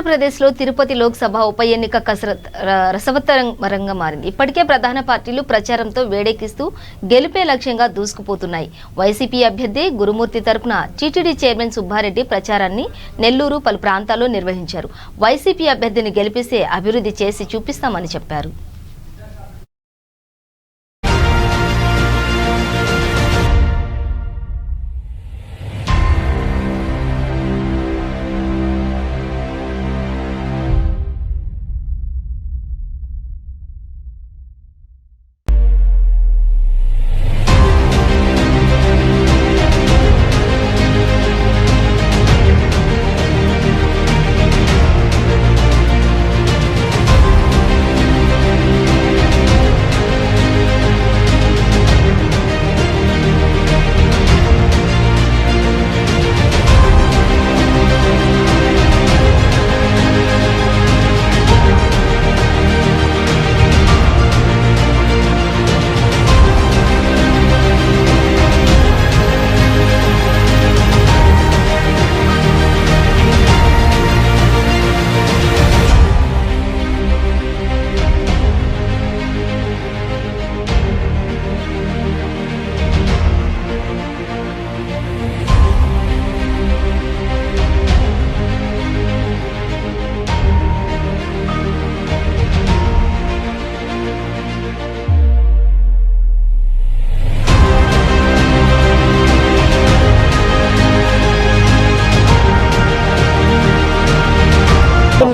ఆంధ్రప్రదేశ్లో తిరుపతి లోక్సభ ఉప ఎన్నిక కసరత్ రసవత్తరంగా మారింది. ఇప్పటికే ప్రధాన పార్టీలు ప్రచారంతో వేడెక్కిస్తూ గెలిపే లక్ష్యంగా దూసుకుపోతున్నాయి. వైసీపీ అభ్యర్థి గురుమూర్తి తరపున టీటీడీ చైర్మన్ సుబ్బారెడ్డి ప్రచారాన్ని నెల్లూరు పలు ప్రాంతాల్లో నిర్వహించారు. వైసీపీ అభ్యర్థిని గెలిపిస్తే అభివృద్ధి చేసి చూపిస్తామని చెప్పారు.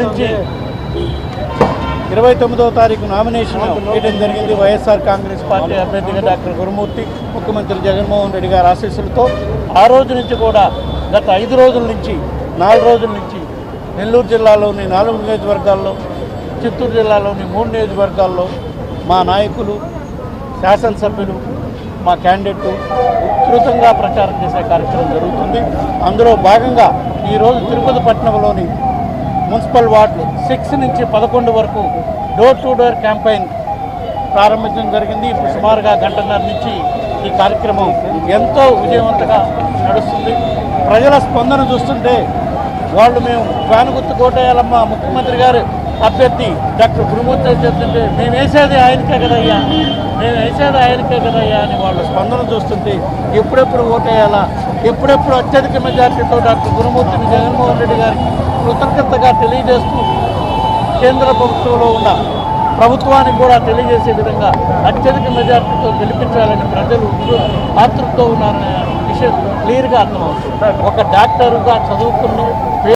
నుంచి 29వ తారీఖు నామినేషన్ వేయడం జరిగింది. వైఎస్ఆర్ కాంగ్రెస్ పార్టీ అభ్యర్థిగా డాక్టర్ గురుమూర్తి, ముఖ్యమంత్రి జగన్మోహన్ రెడ్డి గారి ఆశీస్సులతో ఆ రోజు నుంచి కూడా గత 5 రోజుల నుంచి 4 రోజుల నుంచి నెల్లూరు జిల్లాలోని 4 నియోజకవర్గాల్లో, చిత్తూరు జిల్లాలోని 3 నియోజకవర్గాల్లో మా నాయకులు, శాసనసభ్యులు, మా క్యాండిడేట్ విస్తృతంగా ప్రచారం చేసే కార్యక్రమం జరుగుతుంది. అందులో భాగంగా ఈరోజు తిరుపతి పట్టణంలోని మున్సిపల్ వార్డులు 6 నుంచి 11 వరకు డోర్ టు డోర్ క్యాంపెయిన్ ప్రారంభించడం జరిగింది. ఇప్పుడు సుమారుగా గంటన్నర నుంచి ఈ కార్యక్రమం ఎంతో విజయవంతంగా నడుస్తుంది. ప్రజల స్పందన చూస్తుంటే వాళ్ళు మేము ఫ్యాన్ గుర్తు కోటేయాలమ్మ, ముఖ్యమంత్రి గారు అభ్యర్థి డాక్టర్ గురుమూర్తి చెప్తుంటే మేము వేసేది ఆయనకే కదయ్యా, మేము వేసేది ఆయనకే కదయ్యా అని వాళ్ళ స్పందన చూస్తుంటే ఎప్పుడెప్పుడు ఓటేయాలా, ఎప్పుడెప్పుడు అత్యధిక మెజార్టీతో డాక్టర్ గురుమూర్తిని జగన్మోహన్ రెడ్డి గారికి కృతజ్ఞతగా తెలియజేస్తూ కేంద్ర ప్రభుత్వంలో ఉన్న ప్రభుత్వానికి కూడా తెలియజేసే విధంగా అత్యధిక మెజార్టీతో గెలిపించాలని ప్రజలు ఆతృతతో ఉన్నారనే విషయం క్లియర్గా అర్థమవుతుంది. ఒక డాక్టరుగా చదువుకున్న